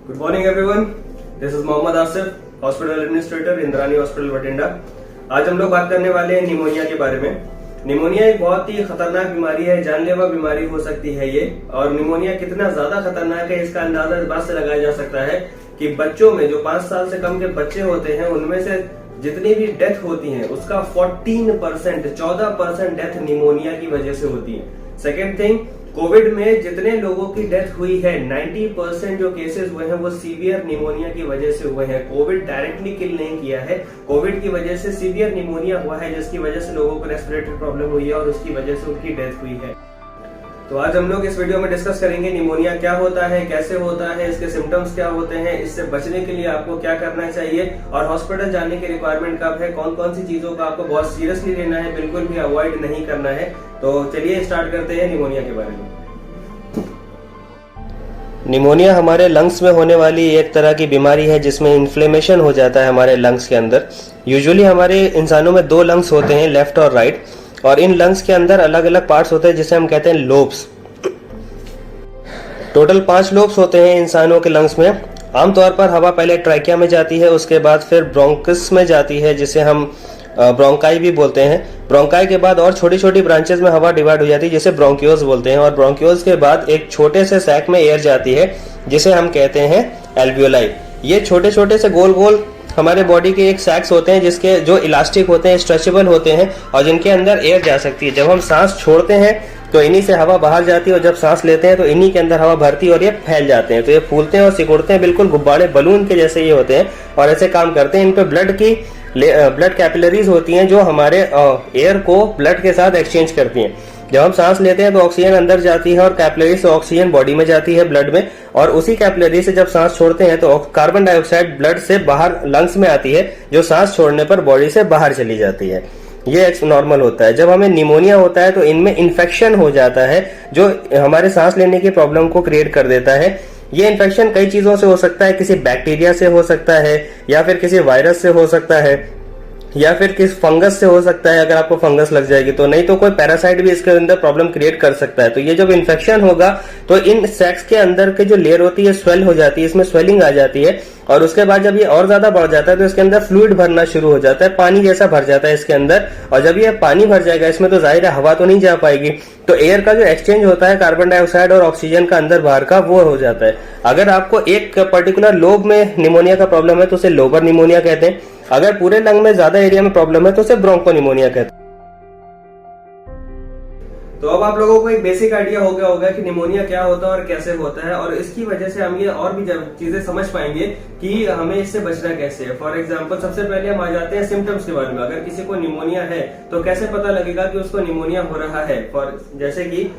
Good morning everyone, this is Mohammad Asif, hospital administrator, Indrani hospital Bathinda. आज हम लोग बात करने वाले हैं निमोनिया के बारे में। निमोनिया एक बहुत ही खतरनाक बीमारी है, जानलेवा बीमारी हो सकती है ये। और निमोनिया कितना ज्यादा खतरनाक है इसका अंदाजा इस बात से लगाया जा सकता है कि बच्चों में जो 5 साल से कम के बच्चे होते हैं उनमें से जितनी भी डेथ होती है उसका 14% डेथ निमोनिया की वजह से होती है। सेकेंड थिंग, कोविड में जितने लोगों की डेथ हुई है 90% जो केसेस हुए हैं वो सीवियर निमोनिया की वजह से हुए हैं। कोविड डायरेक्टली किल नहीं किया है, कोविड की वजह से सीवियर निमोनिया हुआ है जिसकी वजह से लोगों को रेस्पिरेटरी प्रॉब्लम हुई है और उसकी वजह से उनकी डेथ हुई है। तो आज हम लोग इस वीडियो में डिस्कस करेंगे निमोनिया क्या होता है, कैसे होता है, इसके सिम्टम्स क्या होते हैं, इससे बचने के लिए आपको क्या करना चाहिए और हॉस्पिटल जाने की रिक्वायरमेंट कब है, कौन कौन सी चीजों का आपको बहुत सीरियसली लेना है, बिल्कुल भी अवॉइड नहीं करना है। तो चलिए स्टार्ट करते हैं निमोनिया के बारे में। निमोनिया हमारे लंग्स में होने वाली एक तरह की बीमारी है जिसमें इन्फ्लेमेशन हो जाता है हमारे लंग्स के अंदर। यूजुअली हमारे इंसानों में 2 लंग्स होते हैं, लेफ्ट और राइट, और इन लंग्स के अंदर अलग अलग पार्ट्स होते हैं जिसे हम कहते हैं लोब्स। टोटल 5 लोब्स होते हैं इंसानों के लंग्स में। आमतौर पर हवा पहले ट्रैकिया में जाती है, उसके बाद फिर ब्रोंकस में जाती है जिसे हम ब्रोंकाई भी बोलते हैं। ब्रोंकाई के बाद और छोटी छोटी ब्रांचेस में हवा डिवाइड हो जाती है जिसे ब्रोंक्यूल्स बोलते हैं, और ब्रोंक्यूल्स के बाद एक छोटे से सैक में एयर जाती है जिसे हम कहते हैं एल्वियोलाई। ये छोटे छोटे से गोल गोल हमारे बॉडी के एक सैक्स होते हैं जिसके जो इलास्टिक होते हैं, स्ट्रेचेबल होते हैं और जिनके अंदर एयर जा सकती है। जब हम सांस छोड़ते हैं तो इन्हीं से हवा बाहर जाती है और जब सांस लेते हैं तो इन्हीं के अंदर हवा भरती है और ये फैल जाते हैं। तो ये फूलते हैं और सिकुड़ते हैं, बिल्कुल गुब्बारे बलून के जैसे ये होते हैं और ऐसे काम करते हैं। इन पे ब्लड कैपिलरीज होती हैं जो हमारे एयर को ब्लड के साथ एक्सचेंज करती हैं। जब हम सांस लेते हैं तो ऑक्सीजन अंदर जाती है और कैपिलरी से ऑक्सीजन बॉडी में जाती है ब्लड में, और उसी कैपिलरी से जब सांस छोड़ते हैं तो कार्बन डाइऑक्साइड ब्लड से बाहर लंग्स में आती है जो सांस छोड़ने पर बॉडी से बाहर चली जाती है। ये नॉर्मल होता है। जब हमें निमोनिया होता है तो इनमें इन्फेक्शन हो जाता है जो हमारे सांस लेने की प्रॉब्लम को क्रिएट कर देता है। ये इन्फेक्शन कई चीजों से हो सकता है, किसी बैक्टीरिया से हो सकता है या फिर किसी वायरस से हो सकता है या फिर किस फंगस से हो सकता है, अगर आपको फंगस लग जाएगी तो, नहीं तो कोई पैरासाइट भी इसके अंदर प्रॉब्लम क्रिएट कर सकता है। तो ये जब इन्फेक्शन होगा तो इन सैक्स के अंदर के जो लेयर होती है स्वेल हो जाती है, इसमें स्वेलिंग आ जाती है और उसके बाद जब ये और ज्यादा बढ़ जाता है तो इसके अंदर फ्लूइड भरना शुरू हो जाता है, पानी जैसा भर जाता है इसके अंदर। और जब ये पानी भर जाएगा इसमें तो जाहिर है हवा तो नहीं जा पाएगी, तो एयर का जो एक्सचेंज होता है कार्बन डाइऑक्साइड और ऑक्सीजन का अंदर बाहर का वो हो जाता है। अगर आपको एक पर्टिकुलर लोब में निमोनिया का प्रॉब्लम है तो उसे लोबर निमोनिया कहते हैं। अगर पूरे लंग में ज्यादा एरिया में प्रॉब्लम है तो उसे ब्रोंकोनिमोनिया कहते हैं। तो अब आप लोगों को एक बेसिक आइडिया हो गया होगा कि निमोनिया क्या होता है और कैसे होता है, और इसकी वजह से हम ये और भी चीजें समझ पाएंगे कि हमें इससे बचना कैसे है। फॉर एग्जांपल, सबसे पहले हम आ जाते हैं सिम्टम्स के बारे में। अगर किसी को निमोनिया है तो कैसे पता लगेगा कि उसको निमोनिया हो रहा है। जैसे कि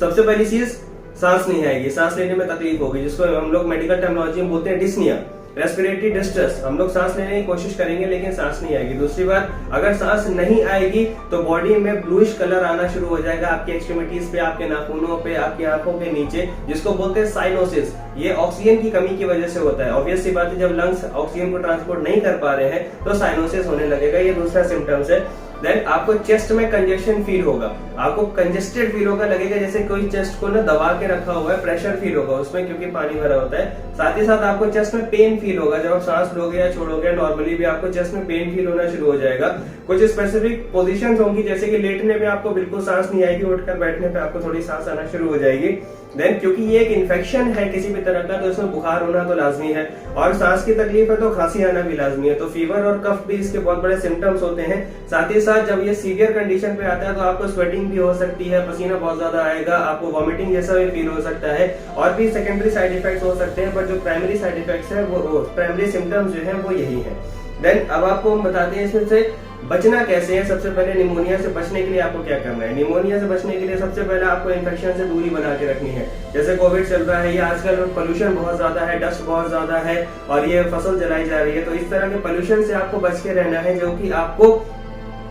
सबसे पहली चीज, सांस नहीं आएगी, सांस लेने में तकलीफ होगी, जिसको हम लोग मेडिकल टर्मिनोलॉजी में बोलते हैं डिस्निया, रेस्पिरेटरी डिस्ट्रेस। हम लोग सांस लेने की कोशिश करेंगे लेकिन सांस नहीं आएगी। दूसरी बात, अगर सांस नहीं आएगी तो बॉडी में ब्लूइश कलर आना शुरू हो जाएगा आपकी एक्सट्रीमिटीज पे, आपके नाखूनों पे, आपकी आंखों के नीचे, जिसको बोलते हैं साइनोसिस। ये ऑक्सीजन की कमी की वजह से होता है। ऑब्वियस सी बात है, जब लंग्स ऑक्सीजन को ट्रांसपोर्ट नहीं कर पा रहे हैं तो साइनोसिस होने लगेगा। ये दूसरा सिम्टम्स है। देन आपको चेस्ट में कंजेशन फील होगा, आपको कंजेस्टेड फील होगा, लगेगा जैसे कोई चेस्ट को ना दबा के रखा हुआ है, प्रेशर फील होगा उसमें क्योंकि पानी भरा होता है। साथ ही साथ आपको चेस्ट में पेन फील होगा, जब आप सांस लोगे या छोड़ोगे नॉर्मली भी आपको चेस्ट में पेन फील होना शुरू हो जाएगा। कुछ स्पेसिफिक पोजीशंस होंगी, जैसे कि लेटने पे आपको बिल्कुल सांस नहीं आएगी, उठकर बैठने पे आपको थोड़ी सांस आना शुरू हो जाएगी। देन क्योंकि ये एक इन्फेक्शन है किसी भी तरह का तो इसमें बुखार होना तो लाजमी है, और सांस की तकलीफ है तो खांसी आना भी लाजमी है। तो फीवर और कफ भी इसके बहुत बड़े सिम्टम्स होते हैं। साथ ही साथ जब ये सीवियर कंडीशन पे आता है तो आपको स्वेटिंग भी हो सकती है, पसीना बहुत ज्यादा आएगा, आपको वॉमिटिंग जैसा भी फील हो सकता है, और भी सेकेंडरी साइड इफेक्ट्स हो सकते हैं। पर जो प्राइमरी साइड इफेक्ट्स है वो प्राइमरी सिम्टम्स जो है वो यही है। देन अब आपको हम बताते हैं इसमें से बचना कैसे है। सबसे पहले निमोनिया से बचने के लिए आपको क्या करना है। निमोनिया से बचने के लिए सबसे पहले आपको इन्फेक्शन से दूरी बना के रखनी है। जैसे कोविड चल रहा है, या आजकल पोल्यूशन बहुत ज्यादा है, डस्ट बहुत ज्यादा है और ये फसल जलाई जा रही है, तो इस तरह के पोल्यूशन से आपको बच के रहना है जो कि आपको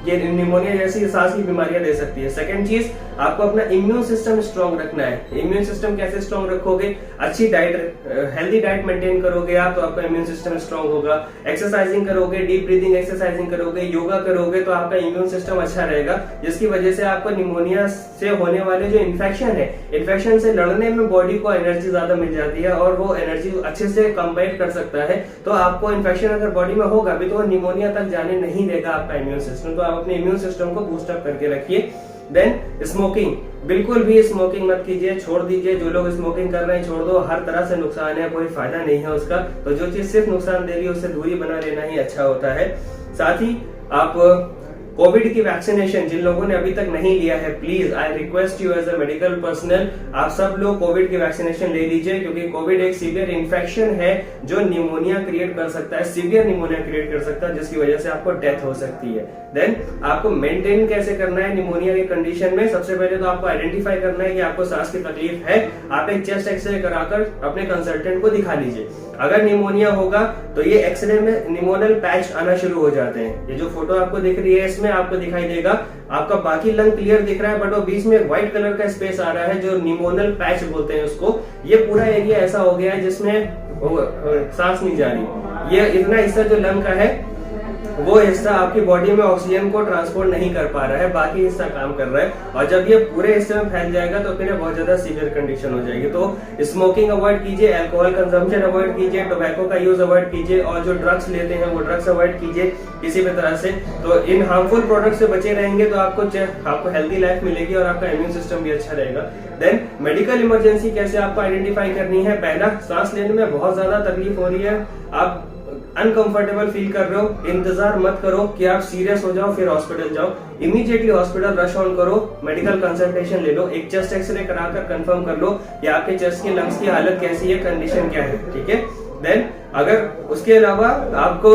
ये निमोनिया जैसी सांस की बीमारियां दे सकती है। सेकंड चीज, आपको अपना इम्यून सिस्टम स्ट्रांग रखना है। इम्यून सिस्टम कैसे स्ट्रांग रखोगे? अच्छी डाइट, हेल्दी डाइट मेंटेन करोगे आप तो आपका इम्यून सिस्टम स्ट्रांग होगा। एक्सरसाइजिंग करोगे, डीप ब्रीदिंग एक्सरसाइजिंग करोगे, योगा करोगे तो आपका इम्यून सिस्टम अच्छा रहेगा, जिसकी वजह से आपको निमोनिया से होने वाले जो इन्फेक्शन है, इन्फेक्शन से लड़ने में बॉडी को एनर्जी ज्यादा मिल जाती है और वो एनर्जी अच्छे से कंबाइन कर सकता है। तो आपको इन्फेक्शन अगर बॉडी में होगा भी तो वो निमोनिया तक जाने नहीं देगा आपका इम्यून सिस्टम। तो आप अपने इम्यून सिस्टम को बूस्टअप करके रखिए। देन स्मोकिंग, बिल्कुल भी स्मोकिंग मत कीजिए, छोड़ दीजिए। जो लोग स्मोकिंग कर रहे हैं छोड़ दो, हर तरह से नुकसान है, कोई फायदा नहीं है उसका। तो जो चीज सिर्फ नुकसान दे रही है उससे दूरी बना लेना ही अच्छा होता है। साथ ही आप कोविड की वैक्सीनेशन जिन लोगों ने अभी तक नहीं लिया है, please I request you as a medical personal, आप सब लोग कोविड की वैक्सीनेशन ले लीजिए, क्योंकि कोविड एक सीवियर इन्फेक्शन है जो निमोनिया क्रिएट कर सकता है, सीवियर निमोनिया क्रिएट कर सकता है, जिसकी वजह से आपको डेथ हो सकती है। देन आपको मेंटेन कैसे करना है निमोनिया के कंडीशन में? सबसे पहले तो आपको आइडेंटिफाई करना है कि आपको सांस की तकलीफ है। आप एक चेस्ट एक्सरे कराकर अपने कंसल्टेंट को दिखा लीजिए। अगर निमोनिया होगा तो ये एक्सरे में निमोनल पैच आना शुरू हो जाते हैं। ये जो फोटो आपको दिख रही है इसमें आपको दिखाई देगा, आपका बाकी लंग क्लियर दिख रहा है बट वो बीच में व्हाइट कलर का स्पेस आ रहा है जो निमोनल पैच बोलते हैं उसको। ये पूरा एरिया ऐसा हो गया है जिसमें सांस नहीं जा रही। ये इतना हिस्सा जो लंग का है वो हिस्सा आपकी बॉडी में ऑक्सीजन को ट्रांसपोर्ट नहीं कर पा रहा है, बाकी हिस्सा काम कर रहा है। और जब ये पूरे हिस्से में फैल जाएगा तो फिर बहुत ज्यादा सीवियर कंडीशन हो जाएगी। तो स्मोकिंग अवॉइड कीजिए, अल्कोहल कंजम्पशन अवॉइड कीजिए, टोबैको का यूज अवॉइड कीजिए और जो ड्रग्स लेते हैं वो ड्रग्स अवॉइड कीजिए किसी भी तरह से। तो इन हार्मफुल प्रोडक्ट से बचे रहेंगे तो आपको हेल्दी लाइफ मिलेगी और आपका इम्यून सिस्टम भी अच्छा रहेगा। देन मेडिकल इमरजेंसी कैसे आपको आइडेंटिफाई करनी है? पहला, सांस लेने में बहुत ज्यादा तकलीफ हो रही है, आप अनकंफर्टेबल फील कर रहे हो, इंतजार मत करो कि आप सीरियस हो जाओ फिर हॉस्पिटल जाओ। इमीडिएटली हॉस्पिटल रश ऑन करो, मेडिकल कंसल्टेशन ले लो, एक चेस्ट एक्सरे कराकर कंफर्म कर लो कि आपके चेस्ट की लंग्स की हालत कैसी है, कंडीशन क्या है, ठीक है। देन अगर उसके अलावा आपको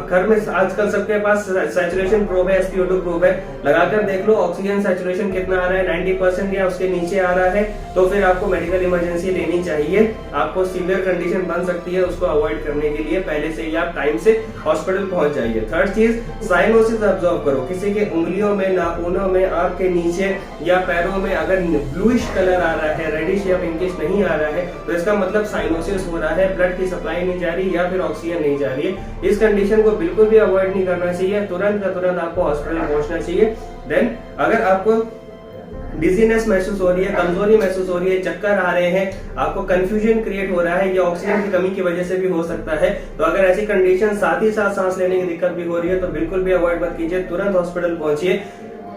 घर में आजकल सबके पास सैचुरेशन प्रोब है, SpO2 प्रोब है, लगाकर देख लो ऑक्सीजन सैचुरेशन कितना आ रहा है, 90% या उसके नीचे आ रहा है तो फिर आपको मेडिकल इमरजेंसी लेनी चाहिए। आपको सीवियर कंडीशन बन सकती है, उसको अवॉइड करने के लिए पहले से ही आप टाइम से हॉस्पिटल पहुंच जाइए। थर्ड चीज, साइनोसिस ऑब्जर्व करो। किसी के उंगलियों में, नाखूनों में, आंख के नीचे या पैरों में अगर ब्लूइश कलर आ रहा है, रेडिश या पिंकिश नहीं आ रहा है तो इसका मतलब साइनोसिस हो रहा है, ब्लड की सप्लाई नहीं जा रही या फिर ऑक्सीजन नहीं जा रही है। इस कंडीशन को बिल्कुल भी अवॉइड नहीं करना चाहिए, तुरंत का तुरंत आपको हॉस्पिटल पहुंचना चाहिए। देन अगर आपको डिजीनेस महसूस हो रही है, कमजोरी महसूस हो रही है, चक्कर आ रहे हैं, आपको कंफ्यूजन क्रिएट हो रहा है, या ऑक्सीजन की कमी की वजह से भी हो सकता है, तो अगर ऐसी कंडीशन साथ ही साथ सांस लेने की दिक्कत भी हो रही है तो बिल्कुल भी अवॉइड मत कीजिए, तुरंत हॉस्पिटल पहुंचिए।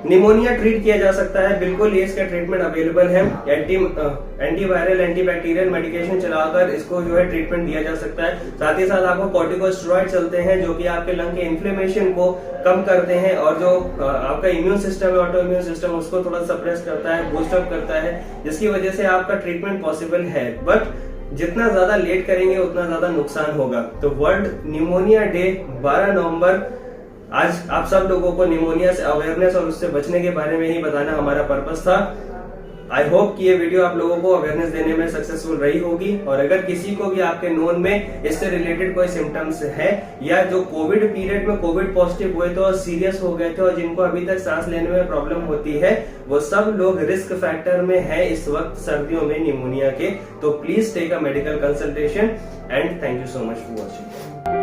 निमोनिया ट्रीट किया जा सकता है, बिल्कुल ये इसका ट्रीटमेंट अवेलेबल है। एंटीवायरल, एंटीबैक्टीरियल मेडिकेशन चलाकर इसको जो है ट्रीटमेंट दिया जा सकता है। साथ ही साथ आपको कॉर्टिकोस्टेरॉइड चलते हैं जो कि आपके लंग के इन्फ्लेमेशन को कम करते हैं और जो आपका इम्यून सिस्टम है, ऑटो इम्यून सिस्टम, उसको थोड़ा सप्रेस करता है, बूस्टअप करता है, जिसकी वजह से आपका ट्रीटमेंट पॉसिबल है। बट जितना ज्यादा लेट करेंगे उतना ज्यादा नुकसान होगा। तो वर्ल्ड निमोनिया डे 12 नवंबर, आज आप सब लोगों को निमोनिया से अवेयरनेस और उससे बचने के बारे में ही बताना हमारा पर्पस था। आई होप कि ये वीडियो आप लोगों को अवेयरनेस देने में सक्सेसफुल रही होगी। और अगर किसी को भी आपके नोन में इससे रिलेटेड कोई सिम्टम्स है या जो कोविड पीरियड में कोविड पॉजिटिव हुए थे और सीरियस हो गए थे और जिनको अभी तक सांस लेने में प्रॉब्लम होती है, वो सब लोग रिस्क फैक्टर में है इस वक्त सर्दियों में निमोनिया के। तो please take a medical consultation and thank you so much for watching.